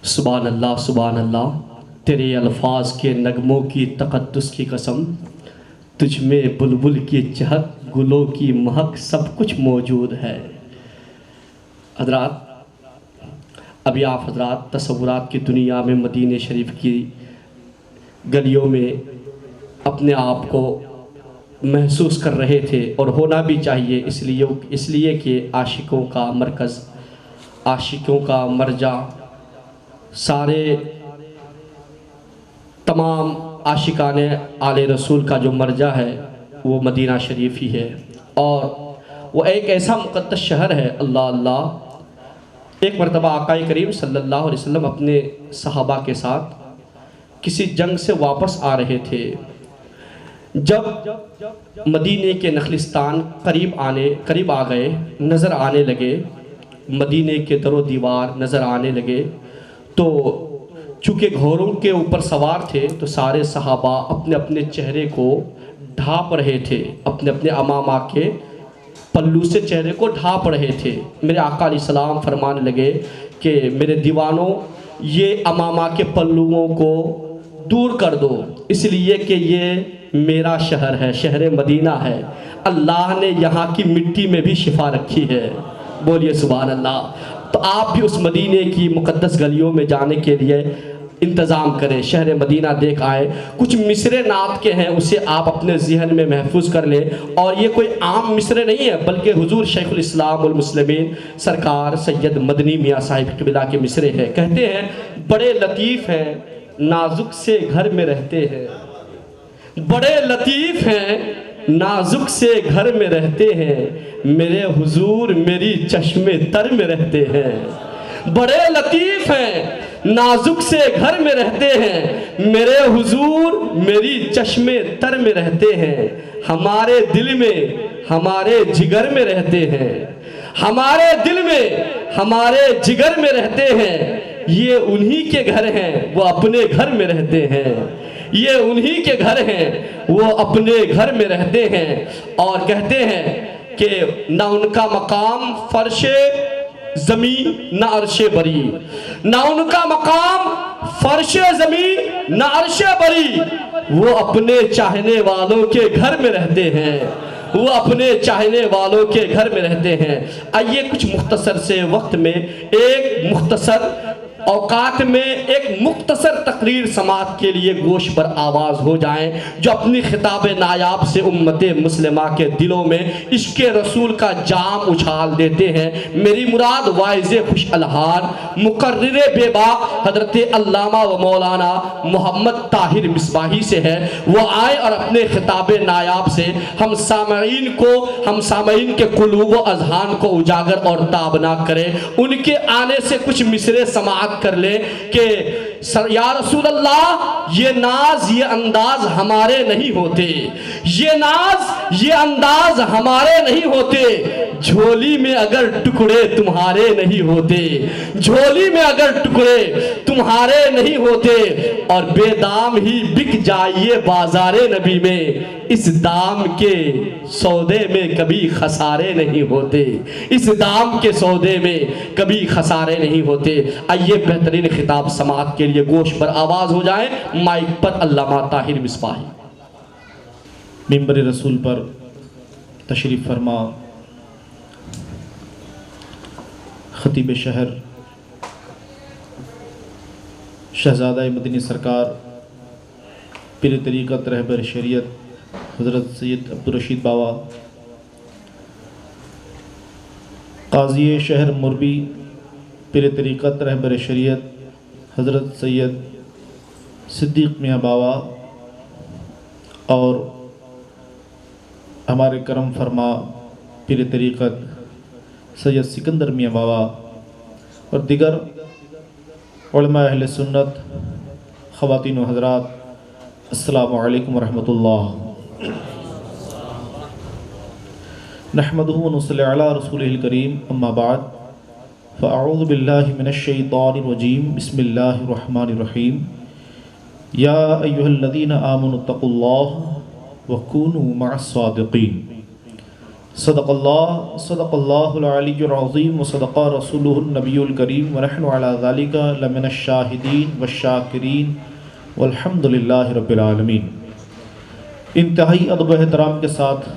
سبحان اللہ سبحان اللہ، تیرے الفاظ کے نغموں کی تقدس کی قسم، تجھ میں بلبل کی چہک، گلوں کی مہک، سب کچھ موجود ہے۔ حضرات، ابھی آپ حضرات تصورات کی دنیا میں مدینہ شریف کی گلیوں میں اپنے آپ کو محسوس کر رہے تھے، اور ہونا بھی چاہیے، اس لیے کہ عاشقوں کا مرکز، عاشقوں کا مرجع، سارے تمام عاشقان آل رسول کا جو مرجع ہے وہ مدینہ شریف ہی ہے، اور وہ ایک ایسا مقدس شہر ہے۔ اللہ اللہ، ایک مرتبہ آقا کریم صلی اللہ علیہ وسلم اپنے صحابہ کے ساتھ کسی جنگ سے واپس آ رہے تھے۔ جب مدینہ کے نخلستان قریب آ گئے، نظر آنے لگے، مدینہ کے در و دیوار نظر آنے لگے، تو چونکہ گھوڑوں کے اوپر سوار تھے تو سارے صحابہ اپنے اپنے چہرے کو ڈھانپ رہے تھے، اپنے اپنے امامہ کے پلو سے چہرے کو ڈھانپ رہے تھے۔ میرے آقا علیہ السلام فرمانے لگے کہ میرے دیوانوں، یہ امامہ کے پلوؤں کو دور کر دو، اس لیے کہ یہ میرا شہر ہے، شہر مدینہ ہے، اللہ نے یہاں کی مٹی میں بھی شفا رکھی ہے۔ بولیے سبحان اللہ۔ تو آپ بھی اس مدینہ کی مقدس گلیوں میں جانے کے لیے انتظام کریں، شہر مدینہ دیکھ آئے۔ کچھ مصرے نعت کے ہیں، اسے آپ اپنے ذہن میں محفوظ کر لیں، اور یہ کوئی عام مصرے نہیں ہے بلکہ حضور شیخ الاسلام والمسلمین سرکار سید مدنی میاں صاحب قبلہ کے مصرے ہیں۔ کہتے ہیں، بڑے لطیف ہیں نازک سے گھر میں رہتے ہیں، بڑے لطیف ہیں نازک سے گھر میں رہتے ہیں، میرے حضور میری چشم تر میں رہتے ہیں۔ بڑے لطیف ہیں نازک سے گھر میں رہتے ہیں، میرے حضور میری چشم تر میں رہتے ہیں، ہمارے دل میں ہمارے جگر میں رہتے ہیں، ہمارے دل میں ہمارے جگر میں رہتے ہیں، یہ انہی کے گھر ہیں وہ اپنے گھر میں رہتے ہیں، یہ انہی کے گھر ہیں وہ اپنے گھر میں رہتے ہیں۔ اور کہتے ہیں کہ نہ ان کا مقام فرش زمین نہ عرش بری، نہ ان کا مقام فرش زمین نہ عرش بری، وہ اپنے چاہنے والوں کے گھر میں رہتے ہیں، وہ اپنے چاہنے والوں کے گھر میں رہتے ہیں۔ آئیے کچھ مختصر سے وقت میں ایک مختصر اوقات میں ایک مختصر تقریر سماعت کے لیے گوش پر آواز ہو جائیں، جو اپنی خطاب نایاب سے امت مسلمہ کے دلوں میں عشق رسول کا جام اچھال دیتے ہیں۔ میری مراد واعظ خوش الحان مقرر بے باک حضرت علامہ و مولانا محمد طاہر مصباحی سے ہے۔ وہ آئے اور اپنے خطاب نایاب سے ہم سامعین کے قلوب و اذہان کو اجاگر اور تابناک کرے۔ ان کے آنے سے کچھ مصرے سماعت کر لیں کہ یا رسول اللہ، یہ ناز یہ انداز ہمارے نہیں ہوتے، یہ ناز یہ انداز ہمارے نہیں ہوتے، جھولی میں اگر ٹکڑے تمہارے نہیں ہوتے، جھولی میں اگر ٹکڑے تمہارے نہیں ہوتے، اور بے دام ہی بک جائیے بازار نبی میں، اس دام کے سودے میں کبھی خسارے نہیں ہوتے، اس دام کے سودے میں کبھی خسارے نہیں ہوتے۔ آئیے بہترین خطاب سماعت کے لیے گوش پر آواز ہو جائیں۔ مائک پر علامہ طاہر مصباحی۔ منبر رسول پر تشریف فرما خطیب شہر شہزادہ مدنی سرکار پیر طریقت رہبر شریعت حضرت سید عبدالرشید بابا، قاضی شہر مربی پیر طریقت رہبر شریعت حضرت سید صدیق میاں بابا، اور ہمارے کرم فرما پیر طریقت سید سکندر میاں بابا، اور دیگر علماء اہل سنت، خواتین و حضرات، السلام علیکم ورحمۃ اللہ۔ نحمدہ و نصلی علی رسولہ الکریم، اما بعد، فاعوذ باللہ من الشیطان الرجیم، بسم اللہ الرحمن الرحیم۔ یا ایہا الذین آمنوا اتقوا اللہ وکونوا مع الصادقین۔ صدق اللہ العلی العظیم وصدق رسولہ النبی الکریم ونحن علی ذالک لمن الشاہدین والشاکرین والحمد للہ رب العالمین۔ انتہائی ادب و احترام کے ساتھ،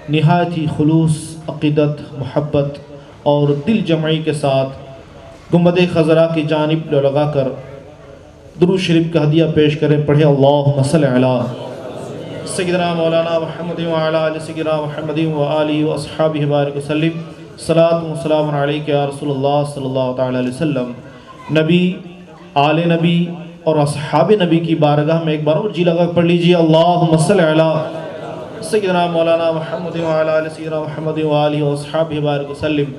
نہایت ہی خلوص، عقیدت، محبت اور دل جمعی کے ساتھ گنبد خضرا کی جانب لگا کر درود شریف کا ہدیہ پیش کریں۔ پڑھیں اللہم صلی علی سیدنا مولانا محمد وعلی آل سیدنا محمد وآلہ واصحابہ بارک وسلم۔ صلاۃ و سلام علیک یا رسول اللہ صلی اللہ تعالی علیہ وسلم۔ نبی، آل نبی اور اصحاب نبی کی بارگاہ میں ایک بار اور جی لگا پڑھ لیجیے اللہم صلی علی سیدنا مولانا محمد وعلی آل سیدنا محمد وآلہ واصحابہ بارک وسلم۔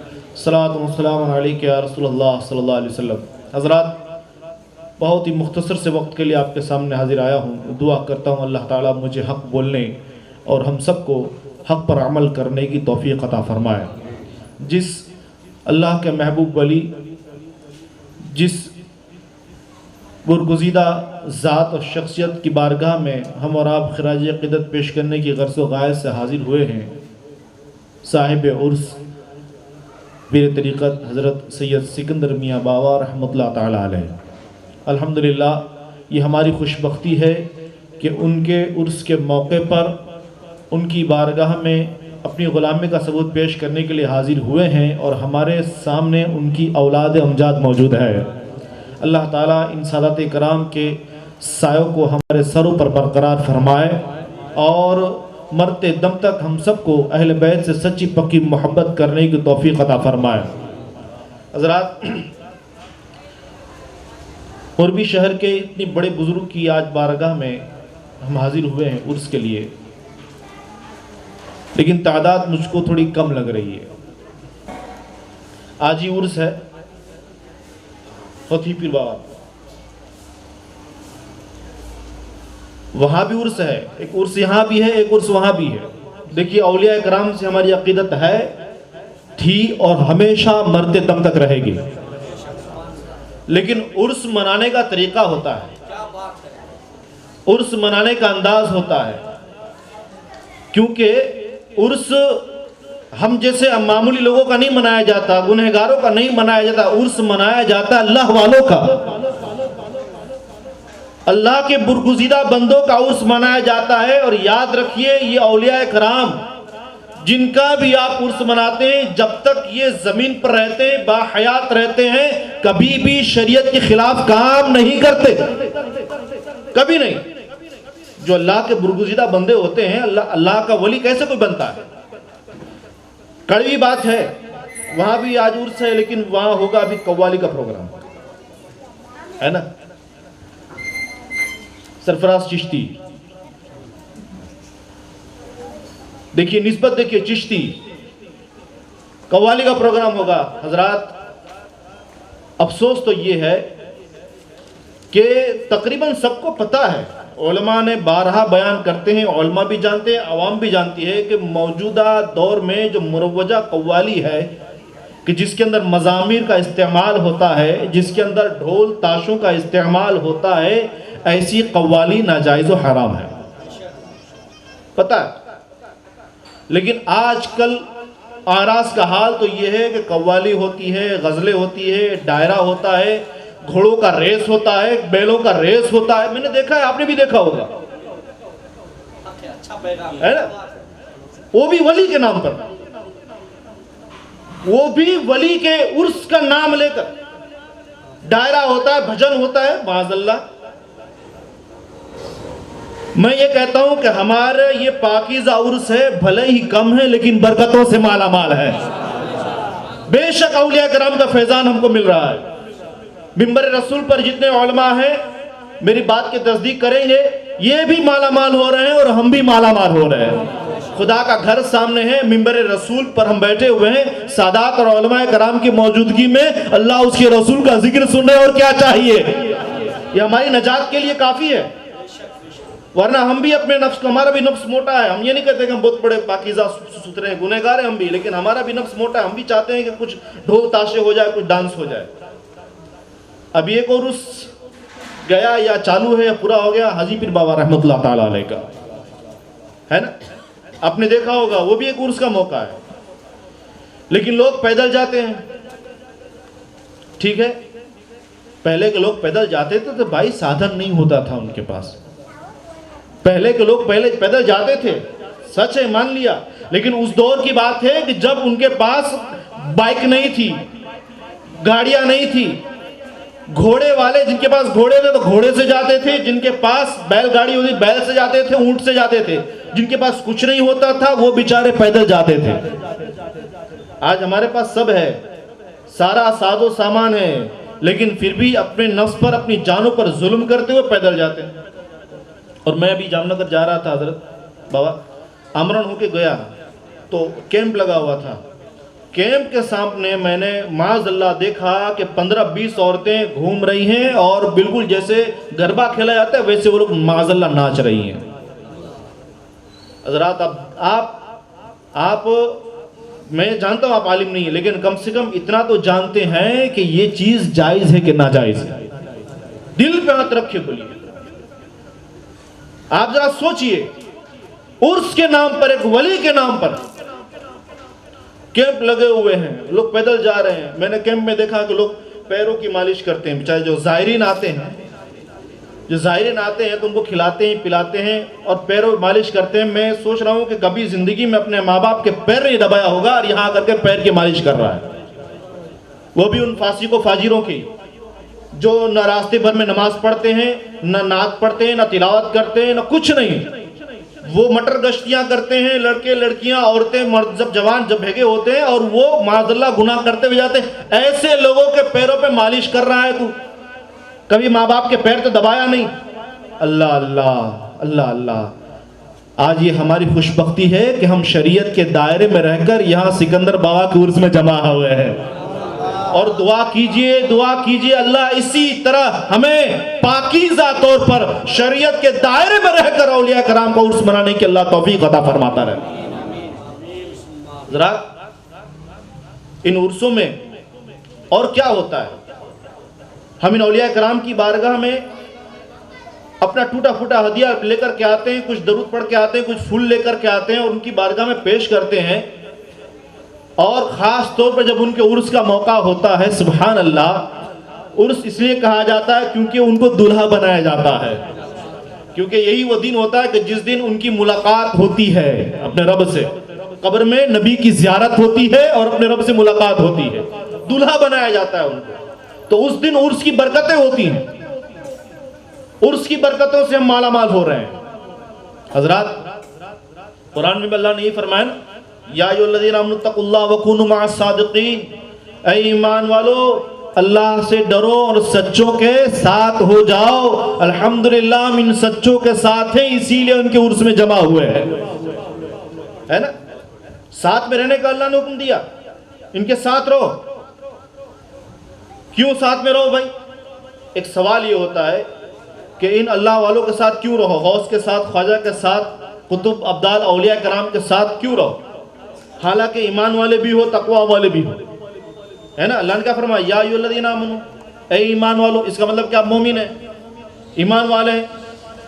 صلاۃ و سلام علیک یا رسول اللہ صلی اللہ علیہ وسلم۔ حضرات، بہت ہی مختصر سے وقت کے لیے آپ کے سامنے حاضر آیا ہوں۔ دعا کرتا ہوں اللہ تعالیٰ مجھے حق بولنے اور ہم سب کو حق پر عمل کرنے کی توفیق عطا فرمائے۔ جس اللہ کے محبوب ولی، جس برگزیدہ ذات اور شخصیت کی بارگاہ میں ہم اور آپ خراج عقیدت پیش کرنے کی غرض و غایت سے حاضر ہوئے ہیں، صاحب عرس پیر طریقت حضرت سید سکندر میاں باوا رحمۃ اللہ تعالیٰ علیہ، الحمدللہ یہ ہماری خوش بختی ہے کہ ان کے عرس کے موقع پر ان کی بارگاہ میں اپنی غلامی کا ثبوت پیش کرنے کے لیے حاضر ہوئے ہیں اور ہمارے سامنے ان کی اولاد امجاد موجود ہے۔ اللہ تعالیٰ ان سادات کرام کے سایوں کو ہمارے سروں پر برقرار فرمائے اور مرتے دم تک ہم سب کو اہل بیت سے سچی پکی محبت کرنے کی توفیق عطا فرمائے۔ حضرات، موربی شہر کے اتنی بڑے بزرگ کی آج بارگاہ میں ہم حاضر ہوئے ہیں عرس کے لیے، لیکن تعداد مجھ کو تھوڑی کم لگ رہی ہے۔ آج ہی عرس ہے فتح پیر بابا، وہاں بھی عرس ہے، ایک عرس یہاں بھی ہے، ایک عرس وہاں بھی ہے۔ دیکھیے، اولیاء کرام سے ہماری عقیدت ہے، تھی اور ہمیشہ مرتے دم تک رہے گی، لیکن عرس منانے کا طریقہ ہوتا ہے، عرس منانے کا انداز ہوتا ہے، کیونکہ عرس ہم جیسے معمولی لوگوں کا نہیں منایا جاتا، گنہگاروں کا نہیں منایا جاتا، عرس منایا جاتا اللہ والوں کا، اللہ کے برگزیدہ بندوں کا عرس منایا جاتا ہے۔ اور یاد رکھیے، یہ اولیاء کرام جن کا بھی آپ عرس مناتے ہیں، جب تک یہ زمین پر رہتے ہیں، باحیات رہتے ہیں، کبھی بھی شریعت کے خلاف کام نہیں کرتے، کبھی نہیں۔ جو اللہ کے برگزیدہ بندے ہوتے ہیں، اللہ کا ولی کیسے کوئی بنتا ہے؟ کڑوی بات ہے، وہاں بھی آج عرس ہے، لیکن وہاں ہوگا ابھی قوالی کا پروگرام، ہے نا؟ سرفراز چشتی، دیکھیے نسبت، دیکھیے چشتی، قوالی کا پروگرام ہوگا۔ حضرات، افسوس تو یہ ہے کہ تقریباً سب کو پتہ ہے، علماء نے بارہا بیان کرتے ہیں، علماء بھی جانتے ہیں، عوام بھی جانتی ہے کہ موجودہ دور میں جو مروجہ قوالی ہے، کہ جس کے اندر مزامیر کا استعمال ہوتا ہے، جس کے اندر ڈھول تاشوں کا استعمال ہوتا ہے، ایسی قوالی ناجائز و حرام ہے، پتہ ہے۔ لیکن آج کل آراس کا حال تو یہ ہے کہ قوالی ہوتی ہے، غزلیں ہوتی ہے، ڈائرہ ہوتا ہے، گھوڑوں کا ریس ہوتا ہے، بیلوں کا ریس ہوتا ہے، میں نے دیکھا ہے، آپ نے بھی دیکھا ہوگا، ہے نا؟ وہ بھی ولی کے نام پر، وہ بھی ولی کے عرس کا نام لے کر ڈائرہ ہوتا ہے، بھجن ہوتا ہے، معاذ اللہ۔ میں یہ کہتا ہوں کہ ہمارے یہ پاکیزہ عرس ہے، بھلے ہی کم ہے لیکن برکتوں سے مالا مال ہے، بے شک اولیاء کرام کا فیضان ہم کو مل رہا ہے۔ منبر رسول پر جتنے علماء ہیں میری بات کی تصدیق کریں گے، یہ بھی مالا مال ہو رہے ہیں اور ہم بھی مالا مال ہو رہے ہیں۔ خدا کا گھر سامنے ہے، منبر رسول پر ہم بیٹھے ہوئے ہیں، سادات اور علماء کرام کی موجودگی میں اللہ اس کے رسول کا ذکر سن رہے ہیں، اور کیا چاہیے؟ یہ ہماری نجات کے لیے کافی ہے۔ ورنہ ہم بھی اپنے نفس کو، ہمارا بھی نفس موٹا ہے، ہم یہ نہیں کہتے کہ ہم بہت بڑے پاکیزہ ستھرے ہیں، گنہگار ہیں ہم بھی، لیکن ہمارا بھی نفس موٹا ہے، ہم بھی چاہتے ہیں کہ کچھ ڈھول تاشے ہو جائے، کچھ ڈانس ہو جائے۔ اب ایک عرس گیا یا چالو ہے یا پورا ہو گیا، حاجی پیر بابا رحمۃ اللہ تعالیٰ علیہ کا، ہے نا؟ آپ نے دیکھا ہوگا، وہ بھی ایک عرس کا موقع ہے۔ لیکن لوگ پیدل جاتے ہیں. ٹھیک ہے, پہلے کے لوگ پیدل جاتے تھے تو بھائی سادھن نہیں ہوتا تھا ان کے پاس. پہلے کے لوگ پیدل جاتے تھے, سچ ہے, مان لیا. لیکن اس دور کی بات ہے کہ جب ان کے پاس بائک نہیں تھی, گاڑیاں نہیں تھی. گھوڑے والے جن کے پاس گھوڑے تھے تو گھوڑے سے جاتے تھے, جن کے پاس بیل گاڑی ہوتی بیل سے جاتے تھے, اونٹ سے جاتے تھے. جن کے پاس کچھ نہیں ہوتا تھا وہ بیچارے پیدل جاتے تھے. آج ہمارے پاس سب ہے, سارا ساز و سامان ہے, لیکن پھر بھی اپنے نفس پر, اپنی جانوں پر ظلم کرتے ہوئے پیدل جاتے ہیں. اور میں ابھی جام نگر جا رہا تھا حضرت بابا, آمرن ہو کے گیا تو کیمپ لگا ہوا تھا. کیمپ کے سامنے میں نے معاذ اللہ دیکھا کہ 15-20 عورتیں گھوم رہی ہیں اور بالکل جیسے گربا کھیلا جاتا ہے ویسے وہ لوگ معاذ اللہ ناچ رہی ہیں. حضرات آپ میں جانتا ہوں آپ عالم نہیں ہیں, لیکن کم سے کم اتنا تو جانتے ہیں کہ یہ چیز جائز ہے کہ ناجائز ہے. دل پہ ہاتھ رکھے بولیے. آپ ذرا سوچئے, عرس کے نام پر, ایک ولی کے نام پر کیمپ لگے ہوئے ہیں, لوگ پیدل جا رہے ہیں. میں نے کیمپ میں دیکھا کہ لوگ پیروں کی مالش کرتے ہیں. چاہے جو زائرین آتے ہیں تو ان کو کھلاتے ہیں, پلاتے ہیں اور پیروں مالش کرتے ہیں. میں سوچ رہا ہوں کہ کبھی زندگی میں اپنے ماں باپ کے پیر نہیں دبایا ہوگا اور یہاں کر کے پیر کی مالش کر رہا ہے, وہ بھی ان فاسق و فاجروں کی جو نہ راستے بھر میں نماز پڑھتے ہیں, نہ نعت پڑھتے ہیں, نہ تلاوت کرتے ہیں, نہ کچھ نہیں. وہ مٹر گشتیاں کرتے ہیں, لڑکے لڑکیاں عورتیں مرد جب جوان جب بھیگے ہوتے ہیں اور وہ معاذ اللہ گناہ کرتے ہوئے جاتے ہیں. ایسے لوگوں کے پیروں پہ مالش کر رہا ہے تو کبھی ماں باپ کے پیر تو دبایا نہیں. اللہ اللہ اللہ اللہ. آج یہ ہماری خوش بختی ہے کہ ہم شریعت کے دائرے میں رہ کر یہاں سکندر بابا کے عرس میں جمع ہوئے ہیں. اور دعا کیجئے اللہ اسی طرح ہمیں پاکیزہ طور پر شریعت کے دائرے میں رہ کر اولیاء کرام کا عرس منانے کی اللہ توفیق عطا فرماتا رہے. ذرا ان عرسوں میں اور کیا ہوتا ہے, ہم ان اولیاء کرام کی بارگاہ میں اپنا ٹوٹا پھوٹا ہدیہ لے کر کے آتے ہیں, کچھ درود پڑھ کے آتے ہیں, کچھ پھول لے کر کے آتے ہیں اور ان کی بارگاہ میں پیش کرتے ہیں. اور خاص طور پر جب ان کے عرس کا موقع ہوتا ہے, سبحان اللہ, عرس اس لیے کہا جاتا ہے کیونکہ ان کو دلہا بنایا جاتا ہے. کیونکہ یہی وہ دن ہوتا ہے کہ جس دن ان کی ملاقات ہوتی ہے اپنے رب سے. قبر میں نبی کی زیارت ہوتی ہے اور اپنے رب سے ملاقات ہوتی ہے, دلہا بنایا جاتا ہے ان کو. تو اس دن عرس کی برکتیں ہوتی ہیں, عرس کی برکتوں سے ہم مالا مال ہو رہے ہیں. حضرات قرآن میں اللہ نے یہ فرمایا, یا ایھا الذین آمنوا اتقوا اللہ وکونوا مع الصادقین, اے ایمان والو اللہ سے ڈرو اور سچوں کے ساتھ ہو جاؤ. الحمدللہ ہم ان سچوں کے ساتھ ہیں, اسی لیے ان کے عرس میں جمع ہوئے ہیں, ہے نا. ساتھ میں رہنے کا اللہ نے حکم دیا, ان کے ساتھ رہو. کیوں ساتھ میں رہو بھائی؟ ایک سوال یہ ہوتا ہے کہ ان اللہ والوں کے ساتھ کیوں رہو, غوث کے ساتھ, خواجہ کے ساتھ, قطب ابدال اولیاء کرام کے ساتھ کیوں رہو, حالانکہ ایمان والے بھی ہو, تقوی والے بھی ہو, ہے نا. اللہ نے کیا فرمایا, یا ایھا الذین آمنوا, اے ایمان والو. اس کا مطلب کہ آپ مومن ہیں, ایمان والے ہیں.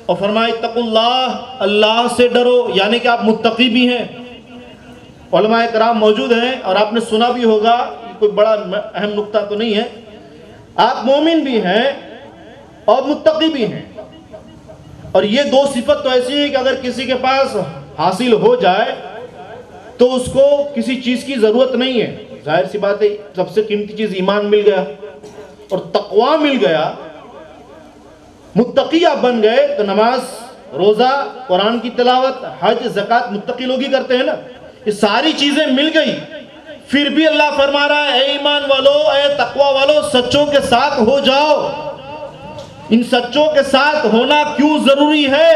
اور فرمایا اتقوا اللہ, اللہ سے ڈرو, یعنی کہ آپ متقی بھی ہیں. علماء کرام موجود ہیں اور آپ نے سنا بھی ہوگا, کوئی بڑا اہم نقطہ تو نہیں ہے, آپ مومن بھی ہیں اور متقی بھی ہیں. اور یہ دو صفت تو ایسی ہے کہ اگر کسی کے پاس حاصل ہو جائے تو اس کو کسی چیز کی ضرورت نہیں ہے. ظاہر سی بات ہے, سب سے قیمتی چیز ایمان مل گیا اور تقوی مل گیا, متقی آپ بن گئے تو نماز, روزہ, قرآن کی تلاوت, حج, زکوٰۃ متقی لوگ ہی کرتے ہیں نا. یہ ساری چیزیں مل گئی, پھر بھی اللہ فرما رہا ہے اے ایمان والو, اے تقوی والو, سچوں کے ساتھ ہو جاؤ. ان سچوں کے ساتھ ہونا کیوں ضروری ہے؟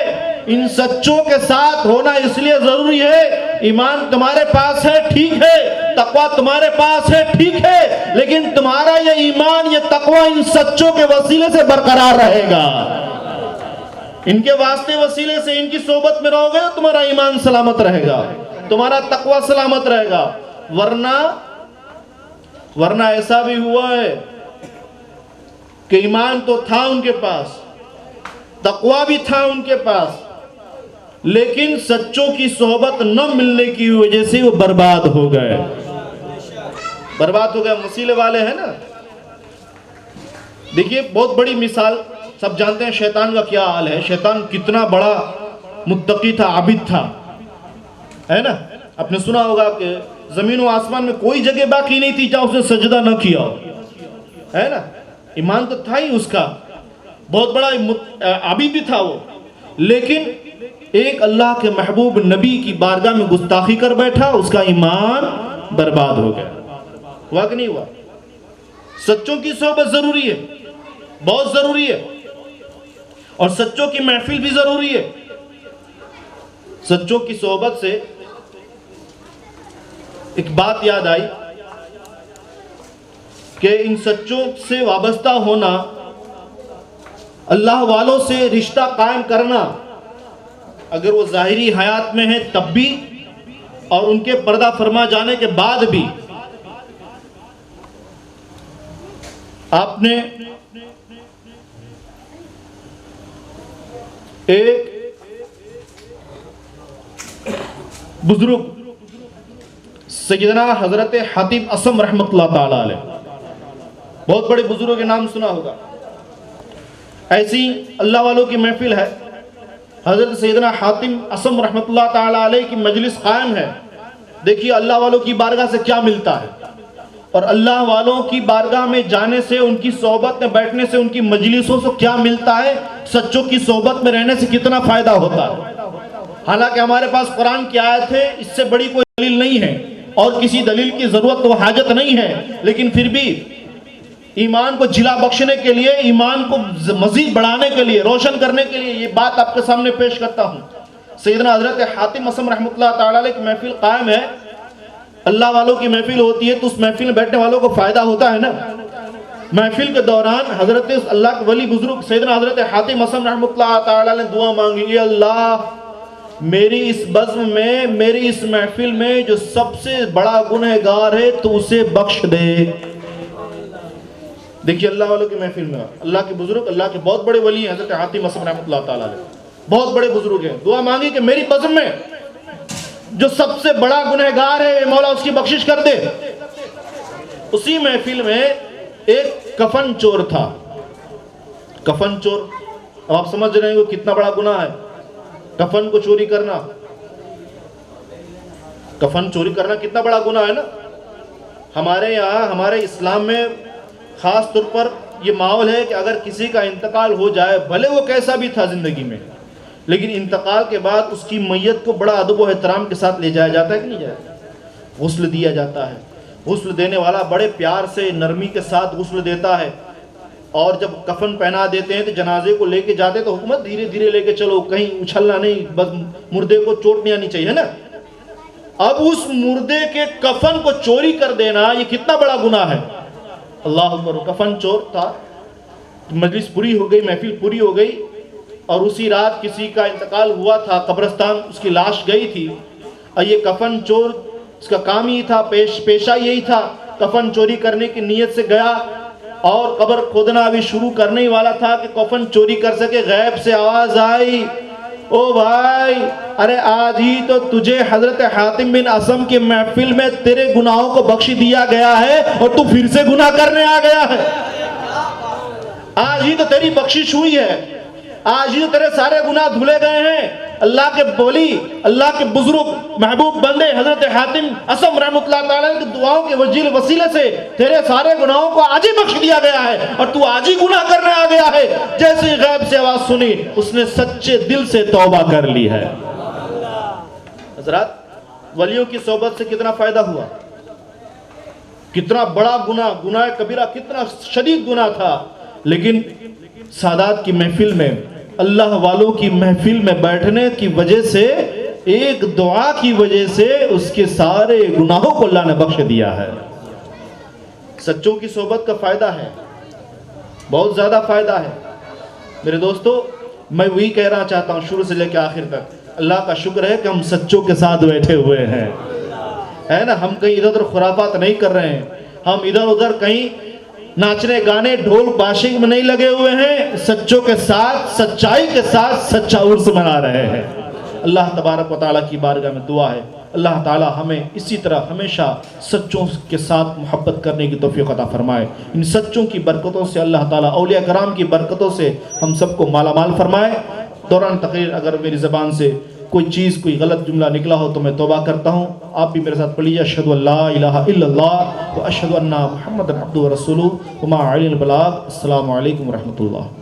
ان سچوں کے ساتھ ہونا اس لیے ضروری ہے, ایمان تمہارے پاس ہے ٹھیک ہے, تقوی تمہارے پاس ہے ٹھیک ہے, لیکن تمہارا یہ ایمان, یہ تقوی ان سچوں کے وسیلے سے برقرار رہے گا. ان کے واسطے وسیلے سے ان کی صحبت میں رہو گے تو تمہارا ایمان سلامت رہے گا, تمہارا تقوی سلامت رہے گا. ورنہ ایسا بھی ہوا ہے کہ ایمان تو تھا ان کے پاس, تقوی بھی تھا ان کے پاس, لیکن سچوں کی صحبت نہ ملنے کی وجہ سے وہ برباد ہو گئے. برباد ہو گئے. وسیلے والے ہیں نا. دیکھیے بہت بڑی مثال, سب جانتے ہیں شیطان کا کیا حال ہے. شیطان کتنا بڑا متقی تھا, عابد تھا, ہے نا. آپ نے سنا ہوگا کہ زمین و آسمان میں کوئی جگہ باقی نہیں تھی جہاں اس نے سجدہ نہ کیا ہو, ہے نا. ایمان تو تھا ہی اس کا, بہت بڑا عابد بھی تھا وہ, لیکن ایک اللہ کے محبوب نبی کی بارگاہ میں گستاخی کر بیٹھا, اس کا ایمان برباد ہو گیا. ہوا کہ نہیں ہوا؟ سچوں کی صحبت ضروری ہے, بہت ضروری ہے, اور سچوں کی محفل بھی ضروری ہے. سچوں کی صحبت سے ایک بات یاد آئی کہ ان سچوں سے وابستہ ہونا, اللہ والوں سے رشتہ قائم کرنا, اگر وہ ظاہری حیات میں ہیں تب بھی اور ان کے پردہ فرما جانے کے بعد بھی. آپ نے ایک بزرگ سیدنا حضرت حاتم اصم رحمۃ اللہ تعالی علیہ, بہت بڑے بزرگوں کے نام سنا ہوگا. ایسی اللہ والوں کی محفل ہے, حضرت سیدنا حاتم اصم رحمۃ اللہ تعالی علیہ کی مجلس قائم ہے. دیکھیے اللہ والوں کی بارگاہ سے کیا ملتا ہے, اور اللہ والوں کی بارگاہ میں جانے سے, ان کی صحبت میں بیٹھنے سے, ان کی مجلسوں سے کیا ملتا ہے, سچوں کی صحبت میں رہنے سے کتنا فائدہ ہوتا ہے. حالانکہ ہمارے پاس قرآن کی آیت ہے, اس سے بڑی کوئی دلیل نہیں ہے اور کسی دلیل کی ضرورت و حاجت نہیں ہے, لیکن پھر بھی ایمان کو جلا بخشنے کے لیے, ایمان کو مزید بڑھانے کے لیے, روشن کرنے کے لیے یہ بات آپ کے سامنے پیش کرتا ہوں. سیدنا حضرت حاتم اصم رحمۃ اللہ تعالی علیہ کی محفل قائم ہے. اللہ والوں کی محفل ہوتی ہے تو اس محفل میں بیٹھنے والوں کو فائدہ ہوتا ہے نا. محفل کے دوران حضرت اللہ کے ولی بزرگ سیدنا حضرت حاتم اصم رحمۃ اللہ تعالی علیہ نے دعا مانگی, اے اللہ میری اس بزم میں, میری اس محفل میں جو سب سے بڑا گنہگار ہے تو اسے بخش دے. دیکھیے اللہ والوں کی محفل میں اللہ کے بزرگ, اللہ کے بہت بڑے ولی ہیں حضرت حاتم اصم رحمۃ اللہ تعالی علیہ, بہت بڑے بزرگ ہیں. دعا مانگی کہ میری بزم میں جو سب سے بڑا گنہگار ہے اے مولا اس کی بخشش کر دے. اسی محفل میں ایک کفن چور تھا. کفن چور, اب آپ سمجھ رہے ہیں کہ کتنا بڑا گناہ ہے کفن کو چوری کرنا. کفن چوری کرنا کتنا بڑا گناہ ہے نا. ہمارے یہاں, ہمارے اسلام میں خاص طور پر یہ ماحول ہے کہ اگر کسی کا انتقال ہو جائے, بھلے وہ کیسا بھی تھا زندگی میں, لیکن انتقال کے بعد اس کی میت کو بڑا ادب و احترام کے ساتھ لے جایا جاتا ہے کہ نہیں جاتا. غسل دیا جاتا ہے, غسل دینے والا بڑے پیار سے, نرمی کے ساتھ غسل دیتا ہے, اور جب کفن پہنا دیتے ہیں تو جنازے کو لے کے جاتے ہیں تو حکومت دھیرے دھیرے لے کے چلو, کہیں اچھلنا نہیں, بس مردے کو چوٹ نہیں آنی چاہیے نا. اب اس مردے کے کفن کو چوری کر دینا یہ کتنا بڑا گناہ ہے. اللہ اکبر. کفن چور تھا, مجلس پوری ہو گئی, محفل پوری ہو گئی, اور اسی رات کسی کا انتقال ہوا تھا, قبرستان اس کی لاش گئی تھی, اور یہ کفن چور اس کا کام ہی تھا, پیشہ یہی تھا, کفن چوری کرنے کی نیت سے گیا اور قبر کھودنا ابھی شروع کرنے ہی والا تھا کہ کفن چوری کر سکے. غیب سے آواز آئی, او بھائی, ارے آج ہی تو تجھے حضرت حاتم بن اصم کی محفل میں تیرے گناہوں کو بخش دیا گیا ہے اور تو پھر سے گناہ کرنے آ گیا ہے. آج ہی تو تیری بخشش ہوئی ہے, آج ہی تو تیرے سارے گناہ دھلے گئے ہیں. اللہ کے ولی, اللہ کے بزرگ محبوب بندے حضرت حاتم اصم رحمۃ اللہ تعالیٰ کی دعاؤں کے وسیلے سے تیرے سارے گناہوں کو آج ہی بخش دیا گیا ہے, اور تو آج ہی گناہ کرنے آ گیا ہے. جیسے ہی غیب سے آواز سنی, اس نے سچے دل سے توبہ کر لی ہے. حضرات, ولیوں کی صحبت سے کتنا فائدہ ہوا, کتنا بڑا گناہ, گناہ کبیرہ, کتنا شدید گناہ تھا, لیکن سادات کی محفل میں, اللہ والوں کی محفل میں بیٹھنے کی وجہ سے, ایک دعا کی وجہ سے اس کے سارے گناہوں کو اللہ نے بخش دیا ہے. سچوں کی صحبت کا فائدہ ہے, بہت زیادہ فائدہ ہے. میرے دوستو, میں وہی کہنا چاہتا ہوں شروع سے لے کے آخر تک, اللہ کا شکر ہے کہ ہم سچوں کے ساتھ بیٹھے ہوئے ہیں, ہے نا. ہم کہیں ادھر ادھر خرافات نہیں کر رہے ہیں, ہم ادھر ادھر کہیں ناچنے گانے ڈھول باشنگ میں نہیں لگے ہوئے ہیں. سچوں کے ساتھ, سچائی کے ساتھ سچا عرس منا رہے ہیں. اللہ تبارک و تعالیٰ کی بارگاہ میں دعا ہے اللہ تعالیٰ ہمیں اسی طرح ہمیشہ سچوں کے ساتھ محبت کرنے کی توفیق عطا فرمائے. ان سچوں کی برکتوں سے اللہ تعالیٰ اولیاء کرام کی برکتوں سے ہم سب کو مالا مال فرمائے. دوران تقریر اگر میری زبان سے کوئی چیز کوئی غلط جملہ نکلا ہو تو میں توبہ کرتا ہوں. آپ بھی میرے ساتھ پڑھ لیجیے اشہد ان لا الہ الا اللہ و اشہد ان محمد عبدہ و رسولہ وما علیہ البلاغ. السلام علیکم ورحمۃ اللہ.